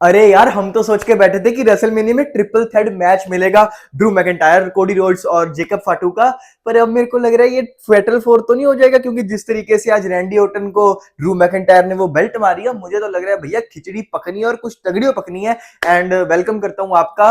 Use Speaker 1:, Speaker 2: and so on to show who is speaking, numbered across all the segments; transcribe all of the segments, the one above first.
Speaker 1: अरे यार, हम तो सोच के बैठे थे कि रेसलमेनिया में ट्रिपल थ्रेड मैच मिलेगा, ड्रू मैकिंटायर, कोडी रोड्स और जेकब फाटू का। पर अब मेरे को लग रहा है ये फेटल फोर तो नहीं हो जाएगा, क्योंकि जिस तरीके से आज रैंडी ओटन को ड्रू मैकिंटायर ने वो बेल्ट मारी है, मुझे तो लग रहा है भैया खिचड़ी पकनी है और कुछ तगड़ी पकनी है। एंड वेलकम करता हूँ आपका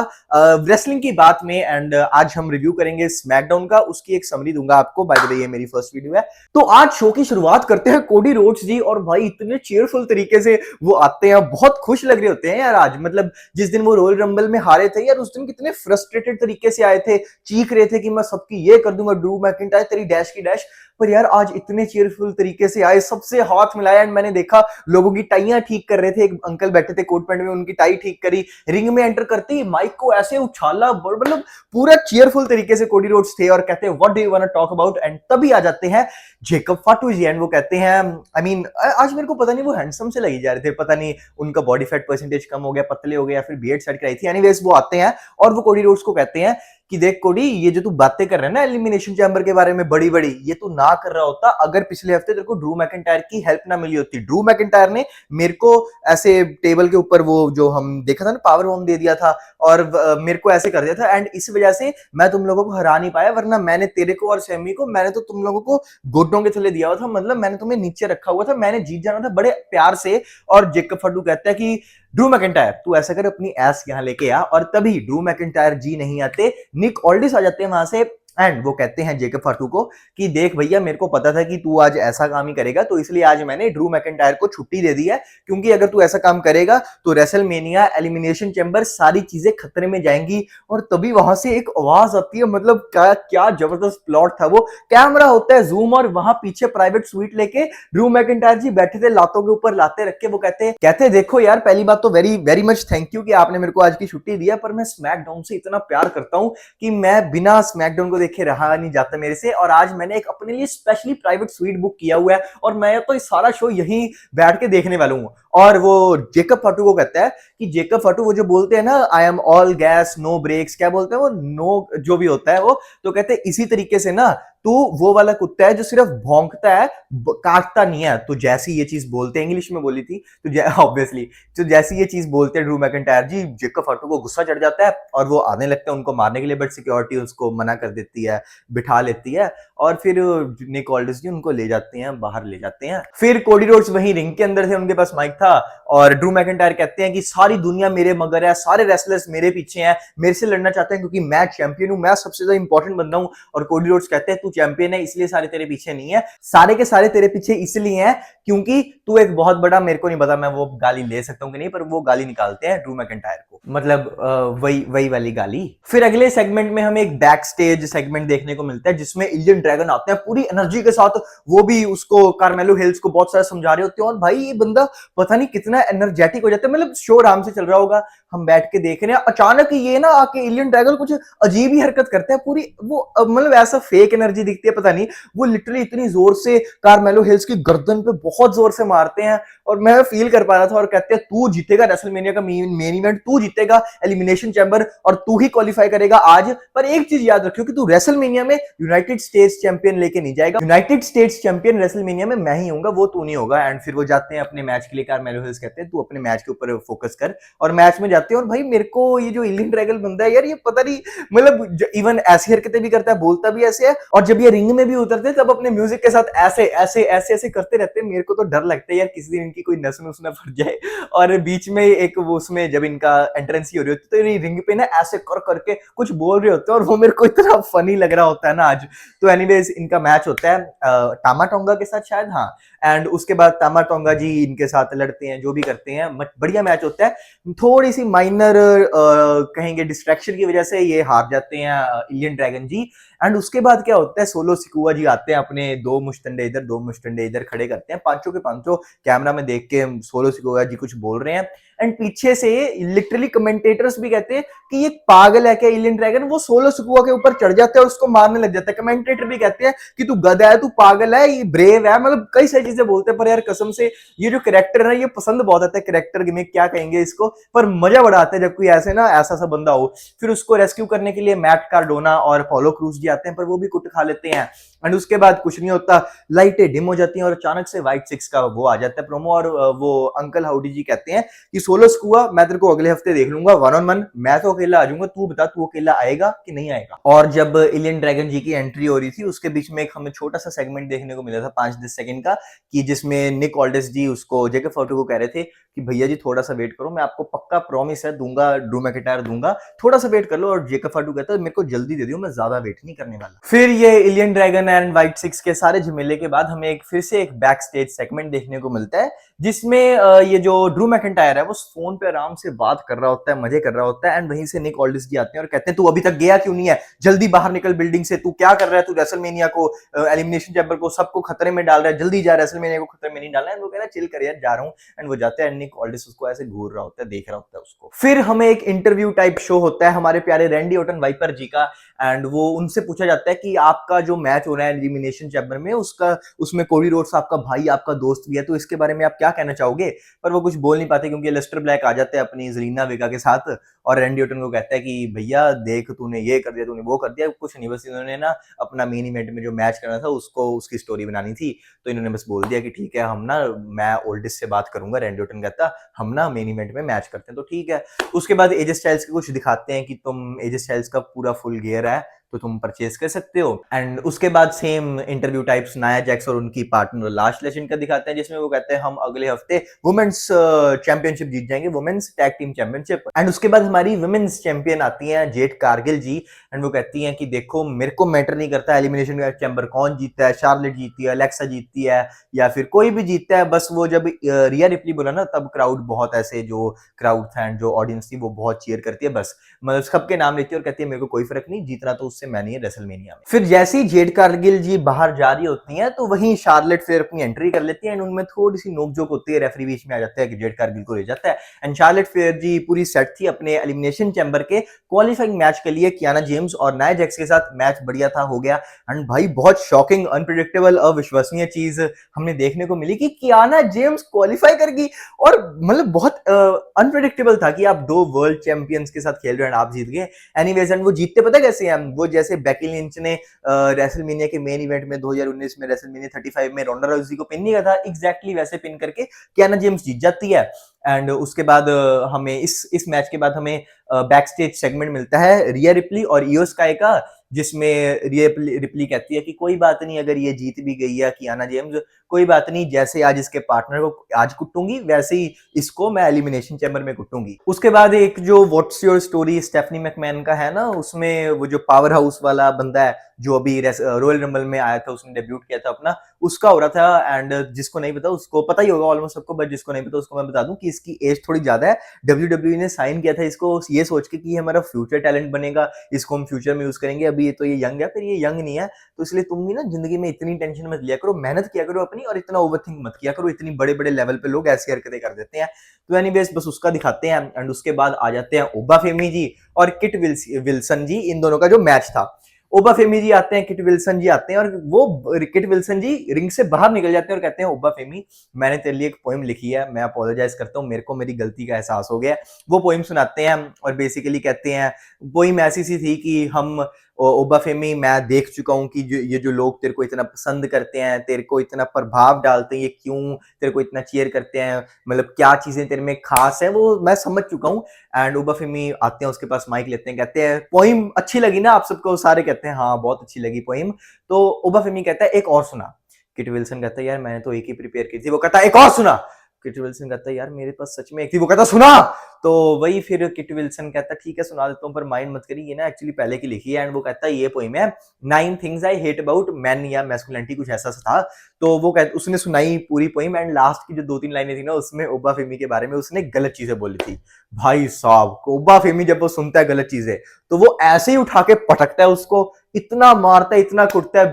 Speaker 1: रेसलिंग की बात में। एंड आज हम रिव्यू करेंगे स्मैकडाउन का, उसकी एक समरी दूंगा आपको। बाय द वे ये मेरी फर्स्ट वीडियो है। तो आज शो की शुरुआत करते हैं कोडी रोड्स जी, और भाई इतने चेयरफुल तरीके से वो आते हैं, बहुत खुश लग रहे होते हैं यार आज। मतलब जिस दिन वो रॉयल रंबल में हारे थे यार, उस दिन कितने फ्रस्ट्रेटेड तरीके से आए थे, चीख रहे थे कि मैं सबकी ये कर दूंगा ड्रू मैकिंटायर, तेरी डैश की डैश। पर यार आज इतने चेयरफुल तरीके से आए, सबसे हाथ मिलाया। एंड मैंने देखा लोगों की टाइयां ठीक कर रहे थे, एक अंकल बैठे थे कोट पैंट में, उनकी टाई ठीक करी। रिंग में एंटर करते ही माइक को ऐसे उछाला, मतलब पूरा चेयरफुल तरीके से कोडी रोड्स थे और कहते हैं what do you want to talk about. And तभी आ जाते हैं जेकब फाटू जी, एंड वो कहते हैं आई मीन आज मेरे को पता नहीं वो हैंडसम से लगी जा रहे थे, पता नहीं उनका बॉडी फैट परसेंटेज कम हो गया, पतले हो गए, या फिर बियर्ड सेट कराई थी। एनीवेज वो आते हैं और वो कोडी रोड्स को कहते हैं कि देख कोडी, ये जो तू बातें कर रहा है ना एलिमिनेशन चैम्बर के बारे में बड़ी बड़ी, ये तू ना कर रहा होता अगर पिछले हफ्ते तेरे को ड्रू मैकिंटायर की हेल्प ना मिली होती। ड्रू मैकिंटायर ने मेरे को ऐसे टेबल के ऊपर वो जो हम देखा था ना पावर बॉम्ब दे दिया था, और मेरे को ऐसे कर दिया था, एंड इस वजह से मैं तुम लोगों को हरा नहीं पाया। वरना मैंने तेरे को और सैमी को, मैंने तो तुम लोगों को घुटनों के थले दिया हुआ था, मतलब मैंने तुम्हें नीचे रखा हुआ था, मैंने जीत जाना था बड़े प्यार से। और जेकब फड्डू कहता है कि ड्रू मैकिंटायर तू ऐसा कर, अपनी एस यहां लेके आ। और तभी ड्रू मैकिंटायर जी नहीं आते, निक ऑल्डिस आ जाते हैं वहां से। एंड वो कहते हैं जेकब फाटू को कि देख भैया, मेरे को पता था कि तू आज ऐसा काम ही करेगा, तो इसलिए आज मैंने ड्रू मैकिंटायर को छुट्टी दे दी है, क्योंकि अगर तू ऐसा काम करेगा तो रेसलमेनिया, एलिमिनेशन चैम्बर, सारी चीजें खतरे में जाएंगी। और तभी वहां से एक आवाज आती है, मतलब क्या क्या जबरदस्त प्लॉट था वो। कैमरा होता है जूम, और वहां पीछे प्राइवेट स्वीट लेके ड्रू मैकिंटायर जी बैठे थे, लातों के ऊपर लाते रख के। वो कहते देखो यार, पहली बात तो very very much thank you कि आपने मेरे को आज की छुट्टी दिया, पर मैं स्मैकडाउन से इतना प्यार करता हूं कि मैं बिना स्मैकडाउन को देखे रहा नहीं जाता मेरे से। और आज मैंने एक अपने लिए स्पेशली प्राइवेट स्वीट बुक किया हुआ है, और मैं तो इस सारा शो यहीं बैठ के देखने वाला हूं। और वो जेकब फाटू को कहता है कि जेकब फाटू वो जो बोलते हैं ना, I am all gas no brakes, क्या बोलते हैं वो, नो जो भी होता है वो, तो कहते हैं इसी तरीके से ना तू वो वाला कुत्ता है जो सिर्फ भौंकता है, काटता नहीं है। तो जैसी ये चीज बोलते हैं, इंग्लिश में बोली थी तो ऑब्वियसली, तो जैसी ये चीज बोलते हैं ड्रू मैकिंटायर जी, जेकब फाटू को गुस्सा चढ़ जाता है और वो आने लगते हैं उनको मारने के लिए, बट सिक्योरिटी उसको मना कर देती है, बिठा लेती है। और फिर निक ऑल्डिस जी उनको ले जाते हैं, बाहर ले जाते हैं। फिर कोडी रोड्स वहीं रिंग के अंदर थे, उनके पास माइक था, और ड्रू मैकिंटायर कहते हैं कि सारी दुनिया मेरे मगर है, सारे रेसलर्स मेरे पीछे हैं, मेरे से लड़ना चाहते हैं क्योंकि मैं चैंपियन हूं, मैं सबसे ज्यादा इंपॉर्टेंट बंदा हूं। और कोडी रोड्स कहते हैं तू चैंपियन है इसलिए सारे तेरे पीछे नहीं है, सारे के सारे तेरे पीछे इसलिए हैं क्योंकि तू एक बहुत बड़ा, मेरे को नहीं पता मैं वो गाली ले सकता हूं कि नहीं, पर वो गाली निकालते हैं ड्रू मैकिंटायर को, मतलब वही वही वाली गाली। फिर अगले सेगमेंट में हमें एक बैक स्टेज सेगमेंट देखने को मिलता है, जिसमें इलियन ड्रैगन आते हैं पूरी एनर्जी के साथ। वो भी उसको, कार्मेलो हिल्स को बहुत सारा समझा रहे होते हैं, और भाई ये बंदा पता नहीं कितना एनर्जेटिक हो जाता है। मतलब शो आराम से चल रहा होगा, हम बैठ के देख रहे हैं, अचानक ये ना आके इलियन ड्रैगन कुछ अजीब ही हरकत करते हैं पूरी। वो मतलब ऐसा फेक एनर्जी दिखती है, पता नहीं, वो लिटरली इतनी जोर से कार्मेलो हिल्स की गर्दन पे बहुत जोर से मारते हैं, और मैं फील कर पा रहा था। और कहते हैं तू जीतेगा रेसलमेनिया का मेन इवेंट, तू जीतेगा एलिमिनेशन चैम्बर, और तू ही क्वालिफाई करेगा आज। पर एक चीज याद रखियो कि तू रेसलमेनिया में यूनाइटेड स्टेट्स चैंपियन लेके नहीं जाएगा, यूनाइटेड स्टेट्स चैंपियन रेसलमेनिया में मैं ही होऊंगा, वो तू नहीं होगा। एंड फिर वो जाते हैं अपने मैच के लिए, कार्मेलो हिल्स कहते हैं तू अपने मैच के ऊपर फोकस कर, और मैच में जाते हैं। और भाई मेरे को ये जो इलियन ड्रैगन बंदा है यार, ये पता नहीं, मतलब इवन ऐसी हरकतें भी करता है, बोलता भी ऐसे है, और जब ये रिंग में भी उतरते हैं तब अपने म्यूजिक के साथ ऐसे ऐसे ऐसे ऐसे करते रहते हैं। मेरे को तो डर लगता है यार किसी दिन इनकी कोई नस नुस ना फट जाए। और बीच में एक वो, उसमें जब इनका एंट्रेंस ही हो रही होती है तो ये रिंग पे ना ऐसे कर करके कुछ बोल रहे होते हैं, और वो मेरे को इतना फनी लग रहा होता है ना आज। तो एनीवेज इनका मैच होता है टामा टोंगा के साथ शायद, हाँ। एंड उसके बाद टामा टोंगा जी इनके साथ लड़ते हैं, जो भी करते हैं, बढ़िया मैच होता है। थोड़ी सी माइनर कहेंगे डिस्ट्रैक्शन की वजह से ये हार जाते हैं इलियन ड्रैगन जी। एंड उसके बाद क्या होता है, सोलो सिकुआ जी आते हैं, अपने दो मुस्टंडे इधर दो मुस्टंडे इधर खड़े करते हैं, पांचों के पांचों कैमरा में देख के सोलो सिकुआ जी कुछ बोल रहे हैं। एंड पीछे से लिटरली कमेंटेटर्स भी कहते हैं कि ये पागल है क्या इलियन ड्रैगन, वो सोलो सिकुआ के ऊपर चढ़ जाते हैं और उसको मारने लग जाता है। कमेंटेटर भी कहते हैं कि तू गधा है, तू पागल है, ये ब्रेव है, मतलब कई सारी चीजें बोलते हैं। पर यार कसम से ये जो कैरेक्टर है ये पसंद बहुत आता है, कैरेक्टर में क्या कहेंगे इसको, पर मजा बड़ा आता है जब कोई ऐसे ना ऐसा सा बंदा हो। फिर उसको रेस्क्यू करने के लिए मैट कार्डोना और पोलो क्रूज जी आते हैं पर वो भी कुट खा लेते हैं। एंड उसके बाद कुछ नहीं होता, लाइटें डिम हो जाती हैं और अचानक से व्हाइट सिक्स का वो आ जाता है प्रोमो और वो अंकल हाउडी जी कहते हैं कि सोलो स्कुआ मैं तेरे को अगले हफ्ते देख लूंगा वन ऑन वन, मैं तो अकेला आ जाऊंगा, तू बता तू अकेला आएगा कि नहीं आएगा। और जब इलियन ड्रैगन जी की एंट्री हो रही थी उसके बीच में एक हमें छोटा सा सेगमेंट देखने को मिला था 5-10 सेकंड का, कि जिसमें निक ऑल्डिस जी उसको जेकब फोर्टो को कह रहे थे कि भैया जी थोड़ा सा वेट करो, मैं आपको पक्का प्रॉमिस है दूंगा, ड्रू मैकिंटायर दूंगा, थोड़ा सा वेट कर लो। और जेकब फोर्टो कहता है मेरे को जल्दी दे दियो, मैं ज्यादा वेट नहीं करने वाला। फिर ये इलियन ड्रैगन एंड व्हाइट सिक्स के सारे झमेले के बाद हमें एक फिर से एक बैक स्टेज सेगमेंट देखने को मिलता है जिसमें ये जो ड्रू मैकिंटायर है वो फोन पे आराम से बात कर रहा होता है, मजे कर रहा होता है। एंड वहीं से निक ऑल्डिस जी आते हैं और कहते हैं तू अभी तक गया क्यों नहीं है, जल्दी बाहर निकल बिल्डिंग से, तू क्या कर रहा है, तू रेसलमेनिया को, एलिमिनेशन चैम्बर को, सबको खतरे में डाल रहा है, जल्दी जा, रेसलमेनिया को खतरे में नहीं डालना है। वो कह रहा है चिल कर यार, जा रहा हूं। एंड वो जाते हैं, निक ऑल्डिस उसको ऐसे घूर रहा होता है, देख रहा होता है उसको। फिर हमें एक इंटरव्यू टाइप शो होता है हमारे प्यारे रैंडी ऑर्टन वाइपर जी का, एंड वो उनसे पूछा जाता है कि आपका जो मैच हो रहा है एलिमिनेशन चैम्बर में उसका, उसमें कोडी रोड्स आपका भाई आपका दोस्त भी है, तो इसके बारे में आप क्या कहना चाहोगे। पर वो कुछ बोल नहीं पाते क्योंकि लेस्टर ब्लैक आ जाते हैं अपनी जरीना वेगा के साथ और रैंडी ऑर्टन को कहता है कि भैया देख तूने ये कर दिया, तूने वो कर दिया, कुछ नहीं, बस इन्होंने ना अपना मेन इवेंट में जो मैच करना था उसको उसकी स्टोरी बनानी थी, तो इन्होंने बस बोल दिया कि ठीक है हम ना, मैं ओल्डिस से बात करूंगा। रैंडी ऑर्टन कहता हम ना मेन इवेंट में मैच करते हैं, तो ठीक है। उसके बाद एजे स्टाइल्स के कुछ दिखाते हैं कि तुम एजे स्टाइल्स का पूरा फुल गियर है तो तुम परचेज कर सकते हो। एंड उसके बाद same interview types Nia Jax और उनकी पार्टनर लास्ट लेशन का दिखाते हैं जिसमें वो कहते हैं हम अगले हफ्ते वुमेन्स चैंपियनशिप जीत जाएंगे, women's tag team championship. And उसके बाद हमारी वुमेन्स चैंपियन आती हैं जेट कारगिल जी, एंड वो कहती हैं कि देखो मेरे को मैटर नहीं करता एलिमिनेशन चैम्बर कौन जीतता है, शार्लेट जीतती है, अलेक्सा जीतती है या फिर कोई भी जीतता है, बस वो जब रिया रिप्ली बोला ना तब क्राउड बहुत ऐसे, जो क्राउड था एंड जो ऑडियंस थी वो बहुत चीयर करती है, बस मतलब सबके नाम लेती है और कहती है मेरे को कोई फर्क नहीं, जीतना तो उससे मैं नहीं है रेसलमेनिया में। फिर जैसे ही जेड कारगिल जी बाहर जा रही होती हैं तो वहीं शार्लेट फिर अपनी एंट्री कर लेती है एंड उनमें थोड़ी सी नोकझोंक होती है, रेफरी बीच में आ जाता है कि जेड कारगिल को ले जाता है। एंड शार्लेट फिर जी पूरी सेट थी अपने एलिमिनेशन चैम्बर के क्वालिफाइंग मैच के लिए, कियाना जेम्स और नाया जैक्स के साथ मैच बढ़िया था, हो गया। एंड भाई बहुत शॉकिंग, अनप्रेडिक्टेबल, अविश्वसनीय चीज हमने देखने को मिली कि कियाना जेम्स क्वालिफाई कर गई और मतलब बहुत अनप्रेडिक्टेबल था कि आप दो वर्ल्ड चैंपियंस के साथ खेल रहे हैं, आप जीत गए। एनीवेज एंड वो जीतते पता कैसे हैं, वो जैसे बेकी लिंच ने रेसलमेनिया के मेन इवेंट में 2019 में रेसलमेनिया 35 में रोंडा राउजी को पिन नहीं किया था, एग्जैक्टली वैसे पिन करके कियाना जेम्स जीत जाती है। एंड उसके बाद हमें इस मैच के बाद हमें बैक स्टेज सेगमेंट मिलता है रिया रिप्ली और इयो स्काई का, जिसमें रिया रिप्ली कहती है कि कोई बात नहीं अगर ये जीत भी गई है कियाना जेम्स, कोई बात नहीं, जैसे आज इसके पार्टनर को आज कुटूंगी वैसे ही इसको मैं एलिमिनेशन चैम्बर में कुटूंगी। उसके बाद एक जो what's your story Stephanie McMahon का है ना, उसमें वो जो पावर हाउस वाला बंदा है जो अभी रॉयल रंबल में आया था, उसने डेब्यूट किया था अपना, उसका हो रहा था। एंड जिसको नहीं पता उसको पता ही होगा ऑलमोस्ट सबको, बट जिसको नहीं पता उसको मैं बता दूं कि इसकी एज थोड़ी ज्यादा है। डब्ल्यूडब्ल्यूई ने साइन किया था इसको ये सोच के कि ये हमारा फ्यूचर टैलेंट बनेगा, इसको हम फ्यूचर में यूज करेंगे, अभी ये तो ये यंग है, फिर ये यंग नहीं है, तो इसलिए तुम भी ना जिंदगी में इतनी टेंशन मत लिया करो, मेहनत किया करो अपनी और इतना ओवरथिंक मत किया करो, इतनी बड़े बड़े लेवल पे लोग ऐसी हरकतें कर देते हैं। तो एनीवेज बस उसका दिखाते हैं। एंड उसके बाद आ जाते हैं ओबा फेमी जी और किट विल्सन जी, इन दोनों का जो मैच था। ओबा फेमी जी आते हैं, किट विल्सन जी आते हैं और वो किट विल्सन जी रिंग से बाहर निकल जाते हैं और कहते हैं ओबा फेमी मैंने तेरे लिए एक पोएम लिखी है, मैं अपोलोजाइज करता हूँ, मेरे को मेरी गलती का एहसास हो गया। वो पोएम सुनाते हैं और बेसिकली कहते हैं पोएम ऐसी सी थी कि हम ओबा फेमी मैं देख चुका हूँ कि ये जो लोग तेरे को इतना पसंद करते हैं, तेरे को इतना प्रभाव डालते हैं, ये क्यों तेरे को इतना चीयर करते हैं, मतलब क्या चीजें तेरे में खास है, वो मैं समझ चुका हूँ। एंड ओबा फेमी आते हैं, उसके पास माइक लेते हैं, कहते हैं पोइम अच्छी लगी ना आप सबको, सारे कहते हैं हाँ बहुत अच्छी लगी पोइम। तो ओबा फेमी कहता है एक और सुना। किट विल्सन कहता है यार मैंने तो एक ही प्रिपेयर की थी, वो कहता है एक और सुना। किट विल्सन कहता है यार मेरे पास सच में एक थी, वो कहता सुना। तो वही फिर किट विल्सन कहता है ठीक है सुना देता हूँ पर माइंड मत करिए, ये ना एक्चुअली पहले की लिखी है। एंड वो कहता है ये पोइम है 9 things I hate about man या मैस्कुलिनिटी, कुछ ऐसा था। तो वो उसने सुनाई पूरी पोइम एंड लास्ट की जो 2-3 लाइनें थी ना उसमें ओबा फेमी के बारे में उसने गलत चीजें बोली थी। भाई साहब ओबा फेमी जब वो सुनता है गलत चीजें तो वो ऐसे ही उठा के पटकता है उसको, इतना मारता है इतना कुटता है,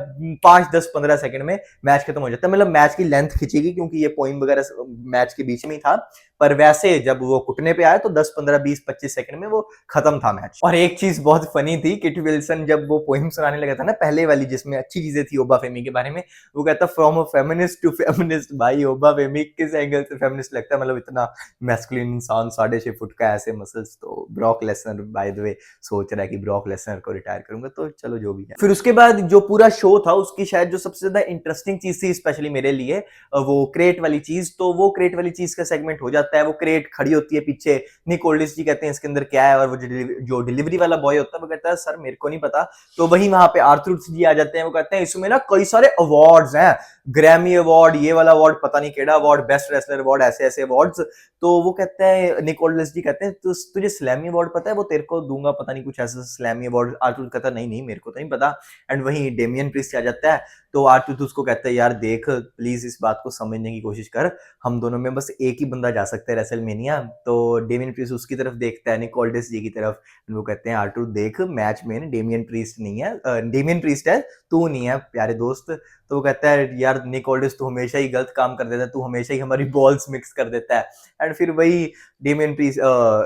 Speaker 1: 5-10-15 सेकंड में मैच खत्म हो जाता है। मतलब मैच की लेंथ खिंचेगी क्योंकि ये पोइम वगैरह मैच के बीच में ही था, पर वैसे जब वो घुटने पे आया तो 10, 15, 20, 25 सेकंड में वो खत्म था मैच। और एक चीज बहुत फनी थी, किट विल्सन जब वो पोइम सुनाने लगा था ना पहले वाली जिसमें अच्छी चीजें थी ओबाफेमी के बारे में, वो कहता from a feminist to feminist. भाई ओबाफेमी किस एंगल से फेमिनिस्ट लगता है, मतलब इतना मैस्कुलिन इंसान, 6.5 फुट का, ऐसे मसल्स। तो Brock Lesnar by the way सोच रहा है कि ब्रॉक लेसनर को रिटायर करूंगा, तो चलो जो भी है। फिर उसके बाद जो पूरा शो था उसकी शायद जो सबसे ज्यादा इंटरेस्टिंग चीज थी स्पेशली मेरे लिए, वो क्रेट वाली चीज। तो वो क्रेट वाली चीज का सेगमेंट हो जाता है, वो क्रेट खड़ी होती है पीछे, निक ओल्डिस जी कहते हैं इसके अंदर क्या है, और वो जो डिलीवरी वाला बॉय होता है वो कहता है सर मेरे को नहीं पता। तो वही वहां पे आर्थर जी आ जाते हैं, वो कहते हैं इसमें ना कई सारे अवार्ड्स हैं, ग्रैमी अवार्ड, ये वाला अवार्ड, पता नहीं केड़ा अवार्ड, बेस्ट रेसलर अवार्ड, ऐसे ऐसे अवार्ड्स। तो वो कहते हैं निक ओल्डिस जी कहते हैं तो तुझे स्लैमी अवार्ड पता है, वो तेरे को दूंगा, पता नहीं कुछ ऐसा स्लैमी अवार्ड। आर्थर कहता है नहीं नहीं मेरे को तो नहीं पता। एंड वही डेमियन प्रीस्ट आ जाता है, तो आर्थर उसको कहता है यार देख प्लीज इस बात को समझने की कोशिश कर, हम दोनों में बस एक ही बंदा जा सकता है रेसलमेनिया। तो डेमियन प्रीस्ट उसकी तरफ देखता है, निक ओल्डिस जी की तरफ। वो कहते हैं आर्थर देख मैच में डेमियन प्रीस्ट नहीं है, डेमियन प्रीस्ट है, तू नहीं है प्यारे दोस्त। तो वो कहता है यार निक ओल्डिस तू हमेशा ही गलत काम कर देता है, तू हमेशा ही हमारी बॉल्स मिक्स कर देता है। एंड फिर वही डेमियन प्रीस्ट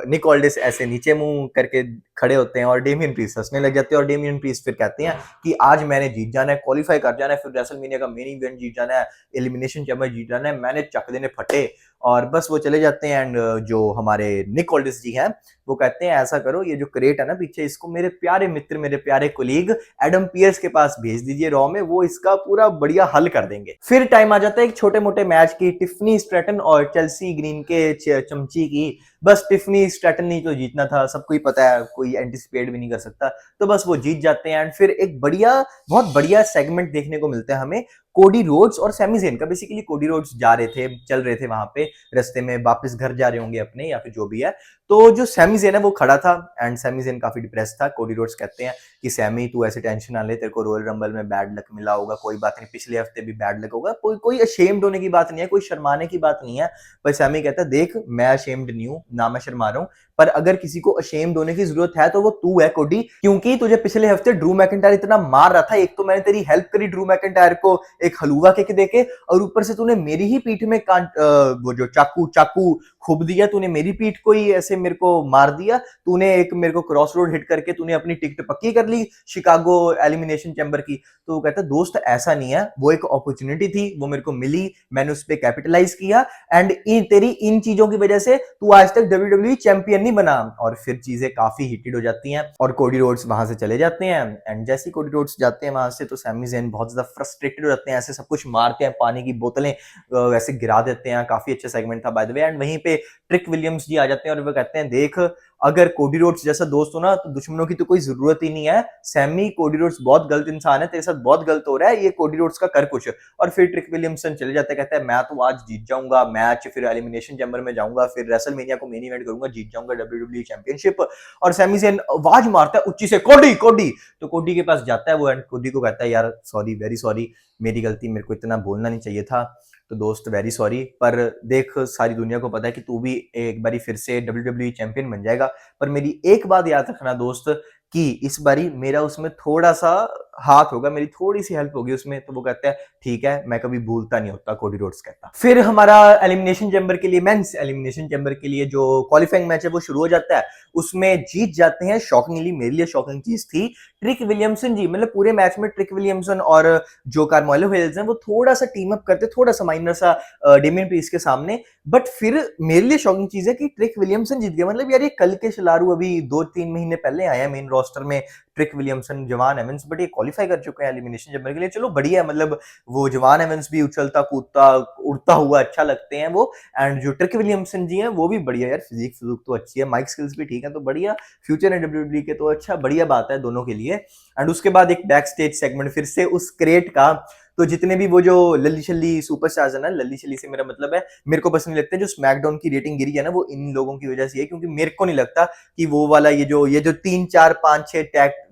Speaker 1: निक ओल्डिस ऐसे नीचे मुंह करके खड़े होते हैं और डेमियन प्रीस्ट हंसने लग जाते हैं। और डेमियन प्रीस्ट फिर कहते हैं कि आज मैंने जीत जाना है, क्वालिफाई कर जाना है, फिर रेसलमेनिया का मेन इवेंट जीत जाना है, एलिमिनेशन चैंबर जीत जाना है, मैंने चक देने फटे। और बस वो चले जाते हैं। एंड जो हमारे निक ओल्डिस जी हैं वो कहते हैं ऐसा करो ये जो क्रेट है ना पीछे, इसको मेरे प्यारे मित्र, मेरे प्यारे कोलीग एडम पियर्स के पास भेज दीजिए रॉ में, वो इसका पूरा बढ़िया हल कर देंगे। फिर टाइम आ जाता है एक छोटे मोटे मैच की, टिफनी स्ट्रैटन और चेल्सी ग्रीन के चमची की। बस टिफनी स्ट्रैटन नहीं तो जीतना था, सबको ही पता है, कोई एंटिसिपेट भी नहीं कर सकता। तो बस वो जीत जाते हैं। एंड फिर एक बढ़िया, बहुत बढ़िया सेगमेंट देखने को मिलता है हमें कोडी रोड्स और सैमी ज़ेन का। बेसिकली कोडी रोड्स जा रहे थे, चल रहे थे वहां पे, रास्ते में वापस घर जा रहे होंगे अपने या फिर जो भी है। तो जो सैमी ज़ेन है वो खड़ा था एंड सैमी ज़ेन काफी डिप्रेस था। कोडी रोड्स कहते हैं कि सैमी तू ऐसे टेंशन ना ले, तेरे को रॉयल रंबल में बैड लक मिला होगा, कोई बात नहीं, पिछले हफ्ते भी बैड लक होगा, कोई अशेम्ड होने की बात नहीं है, कोई शर्माने की बात नहीं है। पर सैमी कहता है देख मैं अशेम्ड नहीं हूं ना, मैं शर्मा रहा हूं, पर अगर किसी को अशेम्ड होने की जरूरत है तो वो तू है कोडी, क्योंकि तुझे पिछले हफ्ते ड्रू मैकिंटायर इतना मार रहा था। एक तो मैंने तेरी हेल्प करी ड्रू मैकिंटायर को एक हलवा किक देके, और ऊपर से तूने मेरी ही पीठ में वो जो चाकू खूब दिया, तूने मेरी पीठ को ही ऐसे मेरे को मार दिया, तूने एक मेरे को क्रॉस रोड हिट करके तूने अपनी टिकट पक्की कर ली शिकागो एलिमिनेशन चैंबर की। तो वो कहता है दोस्त ऐसा नहीं है, वो एक अपॉर्चुनिटी थी, वो मेरे को मिली, मैंने उस पर कैपिटलाइज किया, एंड तेरी इन चीजों की वजह से तू आज तक WWE चैंपियन नहीं बना। और फिर चीजें काफी हिटेड हो जाती हैं और कोडी रोड्स वहां से चले जाते हैं। एंड जैसे कोडी रोड्स जाते हैं वहां से तो सैमी ज़ेन बहुत ज्यादा फ्रस्ट्रेटेड हो जाते हैं, ऐसे सब कुछ मारते हैं, पानी की बोतलें वैसे गिरा देते हैं। काफी अच्छा सेगमेंट था बाय द वे। एंड वहीं पे ट्रिक विलियम्स जी आ जाते हैं और वो कहते हैं देख अगर कोडी रोड्स जैसा दोस्त हो ना तो दुश्मनों की तो कोई जरूरत ही नहीं है, सैमी कोडी रोड्स बहुत गलत इंसान है, तेरे साथ बहुत गलत हो रहा है, ये कोडी रोड्स का कर कुछ। और फिर ट्रिक विलियमसन चले जाते हैं, कहता है मैं तो आज जीत जाऊंगा मैच, फिर एलिमिनेशन चैंबर में जाऊंगा, फिर रेसलमेनिया को मेन इवेंट करूंगा, जीत जाऊंगा WWE चैंपियनशिप। और सैमी ज़ेन आवाज मारता है ऊंची से कोडी कोडी, तो कोडी के पास जाता है वो एंड कोडी को कहता है यार सॉरी, वेरी सॉरी, मेरी गलती, मेरे को इतना बोलना नहीं चाहिए था। तो दोस्त वेरी सॉरी, पर देख सारी दुनिया को पता है कि तू भी एक बारी फिर से WWE चैंपियन बन जाएगा, पर मेरी एक बात याद रखना दोस्त कि इस बारी मेरा उसमें थोड़ा सा हाथ होगा, मेरी थोड़ी सी हेल्प होगी उसमें। तो वो कहता है ठीक है, मैं कभी भूलता नहीं होता, कोडी रोड्स कहता। फिर हमारा एलिमिनेशन चैंबर के लिए, मेंस एलिमिनेशन चैंबर के लिए जो क्वालिफाइंग मैच है वो शुरू हो जाता है। उसमें जीत जाते हैं, शॉकिंगली मेरे लिए शॉकिंग चीज थी, ट्रिक विलियमसन जी। मतलब पूरे मैच में ट्रिक विलियमसन और जो कार्मेलो हेल्स हैं वो थोड़ा सा टीम अप करते, थोड़ा सा माइनर सा डेमियन प्रीस्ट के सामने। बट फिर मेरे लिए शॉकिंग चीज है कि ट्रिक विलियमसन जीत गया। मतलब यार ये कल के शिलारू अभी 2-3 महीने पहले आया है मेन रोस्टर में ट्रिक विलियमसन, जवान एवंस, बट ये क्वालिफाई कर चुके हैं एलिमिनेशन चैंबर के लिए। चलो बढ़िया है, मतलब वो जवान एवंस भी उछलता कूदता उड़ता हुआ अच्छा लगते हैं वो। एंड जो ट्रिक विलियमसन जी हैं वो भी बढ़िया, यार फिजिक तो अच्छी है, माइक स्किल्स भी ठीक है, तो बढ़िया फ्यूचर है WWE के, तो अच्छा बढ़िया बात है दोनों के लिए। एंड उसके बाद एक बैक स्टेज सेगमेंट फिर से उस क्रेट का। तो जितने भी वो जो लल्ली शल्ली सुपरस्टार्स है ना, लल्ली शल्ली से मेरा मतलब है मेरे को पसंद नहीं लगता, जो स्मैकडाउन की रेटिंग गिरी है ना वो इन लोगों की वजह से है, क्योंकि मेरे को नहीं लगता कि वो वाला ये जो 3, 4, 5, 6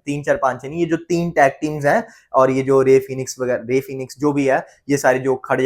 Speaker 1: 3 4 5 6 नहीं, ये जो 3 टैग टीम्स हैं और ये जो रे फिनिक्स जो भी है, ये सारे जो खड़े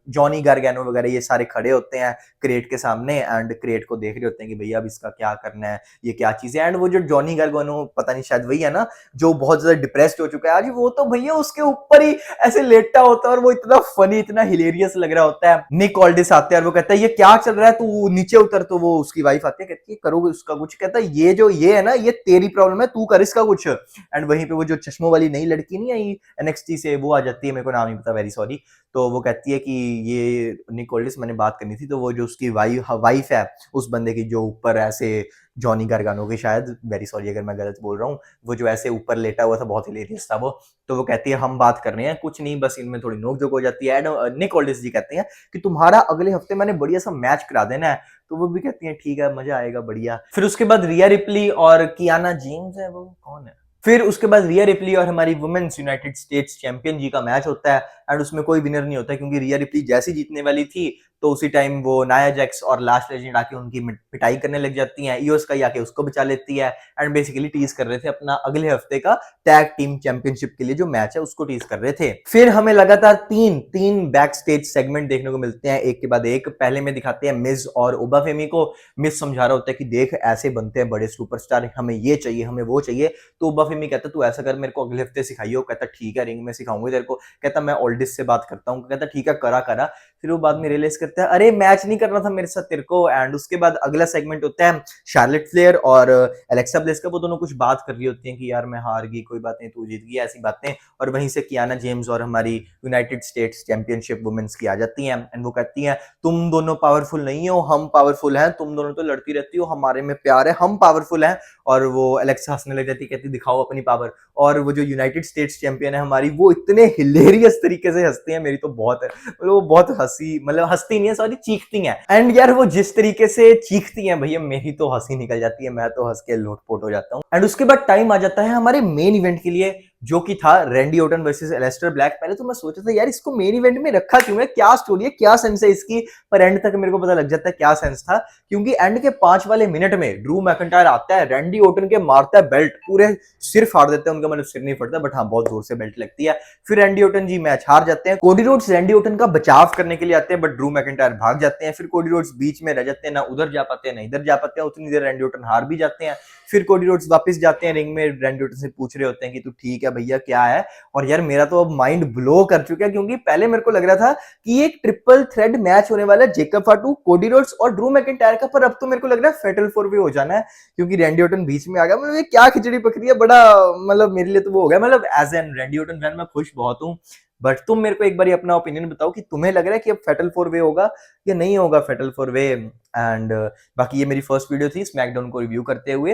Speaker 1: जॉनी गार्गैनो वगैरह ये सारे खड़े होते हैं क्रेट के सामने एंड क्रेट को देख रहे होते हैं कि भैया अब इसका क्या करना है, ये क्या चीज है। एंड वो जो जॉनी गार्गैनो पता नहीं शायद वही है ना जो बहुत ज्यादा डिप्रेस्ड हो चुका है आज, वो तो भैया उसके ऊपर ही ऐसे लेटा होता है और वो इतना फनी इतना हिलेरियस लग रहा होता है। निक ऑल्डिस आते हैं और वो कहता है ये क्या चल रहा है, तू नीचे उतर। तो वो उसकी वाइफ आती है कहती है करोगे उसका कुछ, कहता है ये जो ये है ना ये तेरी प्रॉब्लम है, तू कर इसका कुछ। एंड वहीं पे वो जो चश्मों वाली नई लड़की नहीं आई एनएक्सटी से, वो आ जाती है, मेरे को नाम नहीं पता, वेरी सॉरी। तो वो कहती है कि ये निक ऑल्डिस मैंने बात करनी थी। तो वो जो उसकी वाइफ है उस बंदे की जो ऊपर ऐसे जॉनी गार्गानो की, शायद, वेरी सॉरी अगर मैं गलत बोल रहा हूँ, वो जो ऐसे ऊपर लेटा हुआ था बहुत हिलेरियस था वो। तो वो कहती है हम बात कर रहे हैं कुछ नहीं, बस इनमें थोड़ी नोकझोंक हो जाती है। एंड निक ऑल्डिस जी कहते हैं कि तुम्हारा अगले हफ्ते मैंने बढ़िया सा मैच करा देना है। तो वो भी कहती है ठीक है मजा आएगा बढ़िया। फिर उसके बाद रिया रिप्ली और कियाना जेम्स है, वो कौन है, फिर उसके बाद रिया रिप्ली और हमारी वुमेन्स यूनाइटेड स्टेट्स चैंपियन जी का मैच होता है। एंड उसमें कोई विनर नहीं होता क्योंकि रिया रिप्ली जैसी जीतने वाली थी तो उसी टाइम वो नाया जैक्स और लास्ट लेजेंड आके उनकी पिटाई करने लग जाती हैं। ईओ स्काई आके उसको बचा लेती है एंड बेसिकली टीज कर रहे थे अपना अगले हफ्ते का टैग टीम चैंपियनशिप के लिए जो मैच है उसको टीज कर रहे थे। फिर हमें लगातार तीन बैक स्टेज सेगमेंट देखने को मिलते हैं एक के बाद एक। पहले में दिखाते हैं मिज और ओबाफेमी को। मिज समझा रहा होता है कि देख ऐसे बनते हैं बड़े सुपरस्टार, हमें ये चाहिए हमें वो चाहिए। तो ओबाफेमी कहता तू ऐसा कर मेरे को अगले हफ्ते सिखाइयो। कहता ठीक है रिंग में सिखाऊंगा तेरे को। कहता मैं ऑल्डिस से बात करता हूँ। कहता ठीक है करा करा। फिर वो बाद में रियलाइज करता है अरे मैच नहीं करना था मेरे साथ तेरे को। एंड उसके बाद अगला सेगमेंट होता है शार्लेट फ्लेयर और एलेक्सा ब्लेस का। वो दोनों कुछ बात कर रही होती हैं कि यार मैं हार गई कोई बात नहीं तू जीत गई, ऐसी बातें। और वहीं से कियाना जेम्स और हमारी यूनाइटेड स्टेट्स चैंपियनशिप वुमेन्स की आ जाती हैं एंड वो कहती हैं तुम दोनों पावरफुल नहीं हो, हम पावरफुल हैं। तुम दोनों तो लड़ती रहती हो, हमारे में प्यार है, हम पावरफुल हैं। और वो एलेक्सा हंसने लग जाती, कहती दिखाओ अपनी पावर। और वो जो यूनाइटेड स्टेट्स चैंपियन है हमारी, वो इतने हिलेरियस तरीके से हंसती हैं, मेरी तो बहुत वो बहुत हंसी, मतलब हंसती नहीं है सॉरी चीखती हैं। एंड यार वो जिस तरीके से चीखती हैं भैया मेरी तो हंसी निकल जाती है, मैं तो हंस के लोटपोट हो जाता हूँ। एंड उसके बाद टाइम आ जाता है हमारे मेन इवेंट के लिए जो कि था Randy Orton versus Alastair black. पहले तो मैं सोचा था यार इसको मेन इवेंट में रखा क्यों है, क्या स्टोरी है, क्या सेंस है इसकी। पर एंड तक मेरे को पता लग जाता है क्या सेंस था, क्योंकि एंड के 5 वाले मिनट में ड्रू मैकिंटायर आता है, रैंडी ऑर्टन के मारता है बेल्ट, पूरे सिर फाड़ देते हैं उनका, मतलब सिर नहीं फटता बट हाँ बहुत जोर से बेल्ट लगती है। फिर रैंडी ऑर्टन जी मैच हार जाते हैं। कोडी रोड्स रैंडी ऑर्टन का बचाव करने के लिए आते हैं बट ड्रू मैकिंटायर भाग जाते हैं। फिर कोडी रोड्स बीच में रह जाते हैं, ना उधर जा पाते हैं ना इधर जा पाते हैं। उतनी देर रैंडी ऑर्टन हार भी जाते हैं। फिर कोडी रोड्स वापस जाते हैं रिंग में, रैंडी ऑर्टन से पूछ रहे होते हैं कि तू ठीक है भैया क्या है। और यार मेरा तो अब माइंड ब्लो कर चुका है, क्योंकि पहले मेरे को लग रहा था कि ये एक ट्रिपल थ्रेड मैच होने वाला है, जेकब फाटू, कोडी रोड्स और ड्रू मैकिंटायर का। पर अब तो मेरे को लग रहा है फेटल 4 वे हो जाना है, क्योंकि रैंडी ऑर्टन बीच में आ गया। मतलब ये क्या खिचड़ी पक रही है, बड़ा मतलब मेरे लिए तो वो हो गया। मतलब as an Randy Orton fan मैं खुश बहुत हूँ, बट तुम मेरे को एक बार अपना ओपिनियन बताओ कि तुम्हें लग रहा है कि अब फेटल 4 वे होगा या नहीं होगा फेटल 4 वे। एंड बाकी ये मेरी फर्स्ट वीडियो थी स्मैकडाउन को रिव्यू करते हुए।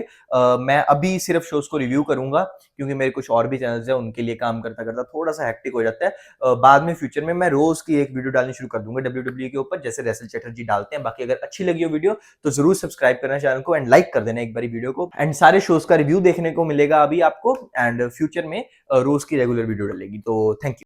Speaker 1: मैं अभी सिर्फ शोज को रिव्यू करूंगा क्योंकि मेरे कुछ और भी चैनल्स हैं, उनके लिए काम करता करता थोड़ा सा हेक्टिक हो जाता है। बाद में फ्यूचर में मैं रोज की एक वीडियो डालनी शुरू कर दूंगा WWE के ऊपर, जैसे रेसल चैटर्जी डालते हैं। बाकी अगर अच्छी लगी हो वीडियो तो जरूर सब्सक्राइब करना चैनल को एंड लाइक कर देना एक बारी वीडियो को। एंड सारे शोज का रिव्यू देखने को मिलेगा अभी आपको, एंड फ्यूचर में रोज की रेगुलर वीडियो डलेगी। तो थैंक यू।